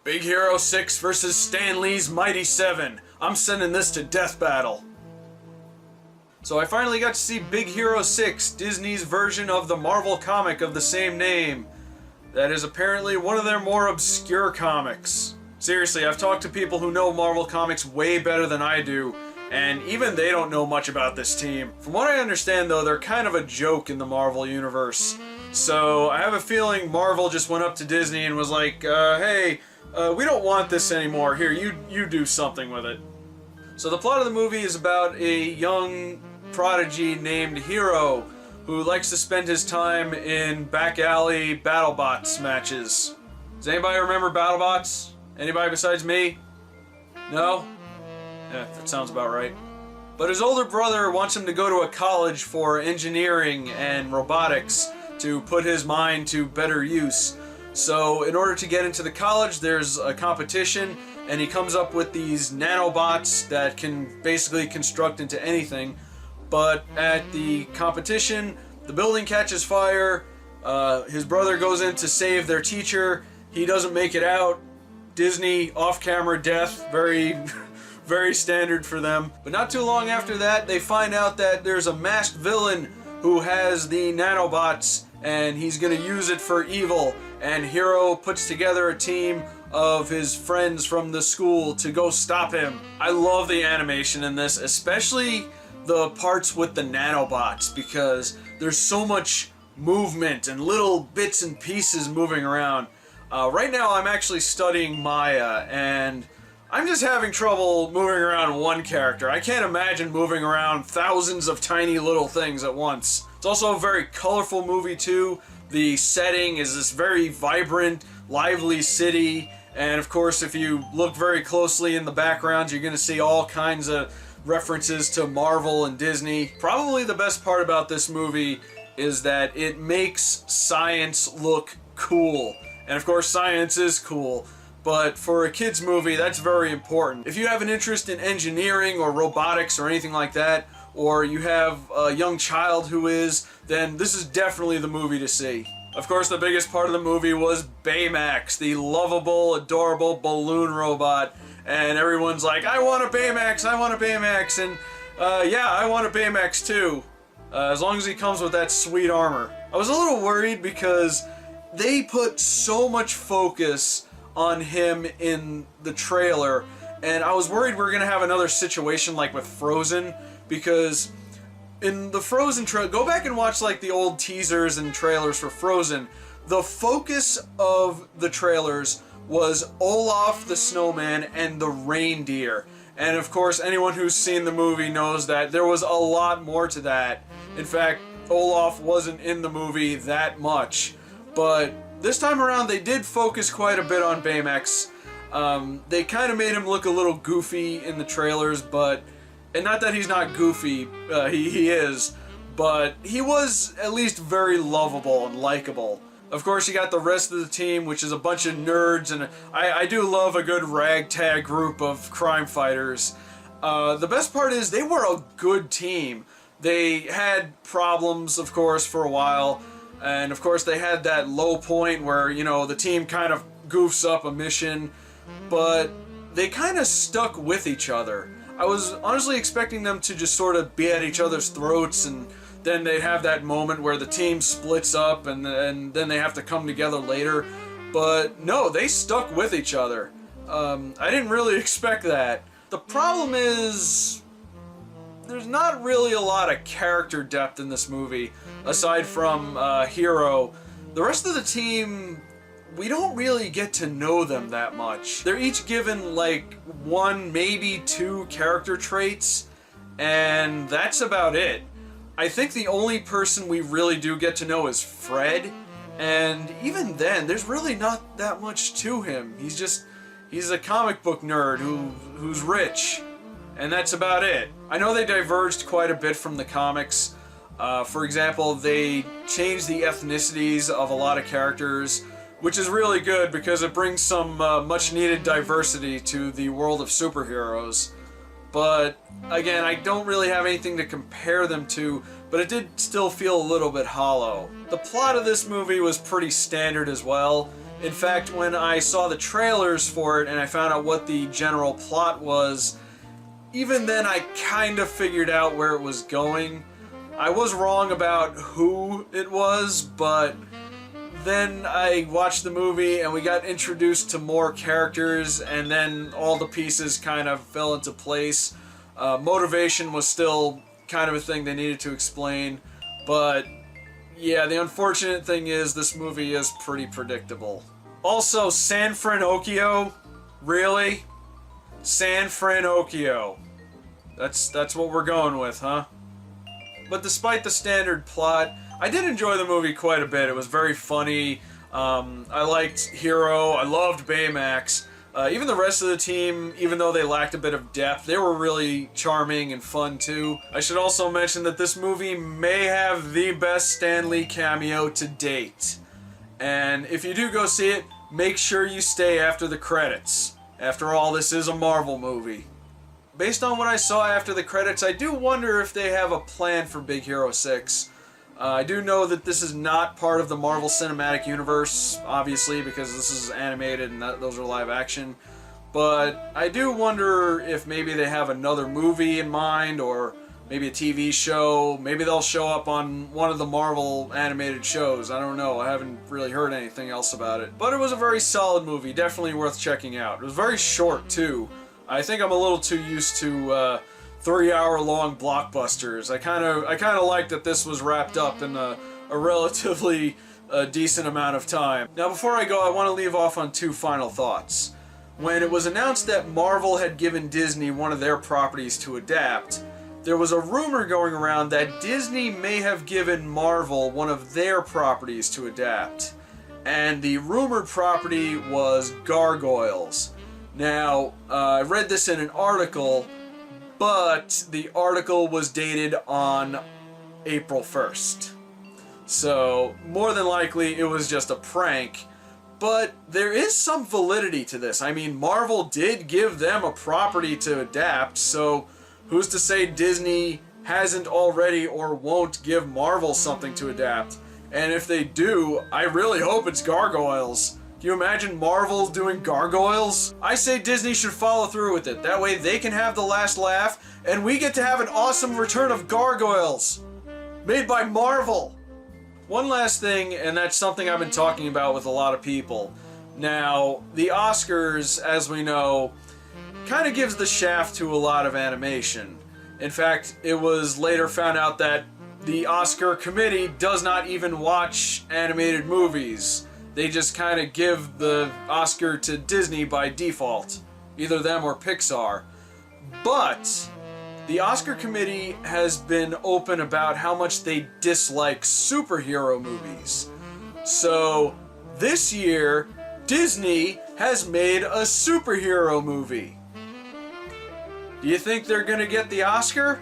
Big Hero 6 versus Stan Lee's Mighty 7. I'm sending this to death battle. So I finally got to see Big Hero 6, Disney's version of the Marvel comic of the same name. That is apparently one of their more obscure comics. Seriously, I've talked to people who know Marvel comics way better than I do, and even they don't know much about this team. From what I understand though, they're kind of a joke in the Marvel universe. So I have a feeling Marvel just went up to Disney and was like, hey, we don't want this anymore. Here, you do something with it. So the plot of the movie is about a young prodigy named Hero who likes to spend his time in back alley BattleBots matches. Does anybody remember BattleBots? Anybody besides me? No? Yeah, that sounds about right. But his older brother wants him to go to a college for engineering and robotics to put his mind to better use. So in order to get into the college, there's a competition, and he comes up with these nanobots that can basically construct into anything. But at the competition, the building catches fire, his brother goes in to save their teacher, he doesn't make it out, Disney off-camera death, very, very standard for them. But not too long after that, they find out that there's a masked villain who has the nanobots, and he's gonna use it for evil. And Hero puts together a team of his friends from the school to go stop him. I love the animation in this, especially the parts with the nanobots, because there's so much movement and little bits and pieces moving around. Right now I'm actually studying Maya, and I'm just having trouble moving around one character. I can't imagine moving around thousands of tiny little things at once. It's also a very colorful movie too. The setting is this very vibrant, lively city, and of course if you look very closely in the background, you're going to see all kinds of references to Marvel and Disney. Probably the best part about this movie is that it makes science look cool. And of course science is cool, but for a kid's movie that's very important. If you have an interest in engineering or robotics or anything like that, or you have a young child who is, then this is definitely the movie to see. Of course, the biggest part of the movie was Baymax, the lovable, adorable balloon robot. And everyone's like, I want a Baymax, I want a Baymax, and yeah, I want a Baymax too. As long as he comes with that sweet armor. I was a little worried because they put so much focus on him in the trailer, and I was worried we were gonna have another situation like with Frozen, because in the Frozen trailer, go back and watch like the old teasers and trailers for Frozen. The focus of the trailers was Olaf the snowman and the reindeer. And of course, anyone who's seen the movie knows that there was a lot more to that. In fact, Olaf wasn't in the movie that much. But this time around, they did focus quite a bit on Baymax. They kind of made him look a little goofy in the trailers, but... And not that he's not goofy, he is, but he was at least very lovable and likable. Of course, you got the rest of the team, which is a bunch of nerds, and I do love a good ragtag group of crime fighters. The best part is they were a good team. They had problems, of course, for a while, and of course they had that low point where, you know, the team kind of goofs up a mission, but they kind of stuck with each other. I was honestly expecting them to just sort of be at each other's throats, and then they'd have that moment where the team splits up and then they have to come together later. But no, they stuck with each other. I didn't really expect that. The problem is there's not really a lot of character depth in this movie, aside from Hero. The rest of the team, we don't really get to know them that much. They're each given like one, maybe two character traits, and that's about it. I think the only person we really do get to know is Fred, and even then, there's really not that much to him. He's a comic book nerd who's rich, and that's about it. I know they diverged quite a bit from the comics. For example, they changed the ethnicities of a lot of characters, which is really good because it brings some much needed diversity to the world of superheroes. But again, I don't really have anything to compare them to, but it did still feel a little bit hollow. The plot of this movie was pretty standard as well. In fact, when I saw the trailers for it and I found out what the general plot was, even then I kind of figured out where it was going. I was wrong about who it was, but then I watched the movie and we got introduced to more characters, and then all the pieces kind of fell into place. Motivation was still kind of a thing they needed to explain, but yeah, the unfortunate thing is this movie is pretty predictable. Also, San Franocchio? Really? San Franocchio. That's what we're going with, huh? But despite the standard plot, I did enjoy the movie quite a bit. It was very funny. I liked Hero. I loved Baymax. Even the rest of the team, even though they lacked a bit of depth, they were really charming and fun too. I should also mention that this movie may have the best Stan Lee cameo to date. And if you do go see it, make sure you stay after the credits. After all, this is a Marvel movie. Based on what I saw after the credits, I do wonder if they have a plan for Big Hero 6. I do know that this is not part of the Marvel Cinematic Universe, obviously, because this is animated and those are live action. But I do wonder if maybe they have another movie in mind, or maybe a TV show. Maybe they'll show up on one of the Marvel animated shows. I don't know. I haven't really heard anything else about it. But it was a very solid movie. Definitely worth checking out. It was very short, too. I think I'm a little too used to 3-hour-long blockbusters. I kind of like that this was wrapped up in a relatively decent amount of time. Now, before I go, I want to leave off on 2 final thoughts. When it was announced that Marvel had given Disney one of their properties to adapt, there was a rumor going around that Disney may have given Marvel one of their properties to adapt. And the rumored property was Gargoyles. Now, I read this in an article, but the article was dated on April 1st. So, more than likely, it was just a prank. But there is some validity to this. I mean, Marvel did give them a property to adapt, so who's to say Disney hasn't already or won't give Marvel something to adapt? And if they do, I really hope it's Gargoyles. Can you imagine Marvel doing Gargoyles? I say Disney should follow through with it. That way they can have the last laugh, and we get to have an awesome return of Gargoyles. Made by Marvel. One last thing, and that's something I've been talking about with a lot of people. Now, the Oscars, as we know, kind of gives the shaft to a lot of animation. In fact, it was later found out that the Oscar committee does not even watch animated movies. They just kind of give the Oscar to Disney by default. Either them or Pixar. But the Oscar committee has been open about how much they dislike superhero movies. So, this year, Disney has made a superhero movie. Do you think they're gonna get the Oscar?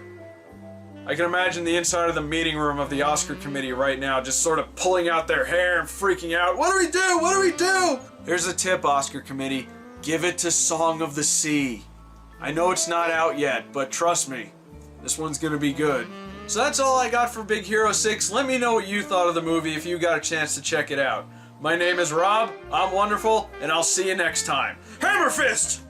I can imagine the inside of the meeting room of the Oscar committee right now just sort of pulling out their hair and freaking out. What do we do? What do we do? Here's a tip, Oscar committee. Give it to Song of the Sea. I know it's not out yet, but trust me, this one's gonna be good. So that's all I got for Big Hero 6. Let me know what you thought of the movie if you got a chance to check it out. My name is Rob, I'm wonderful, and I'll see you next time. Hammer Fist!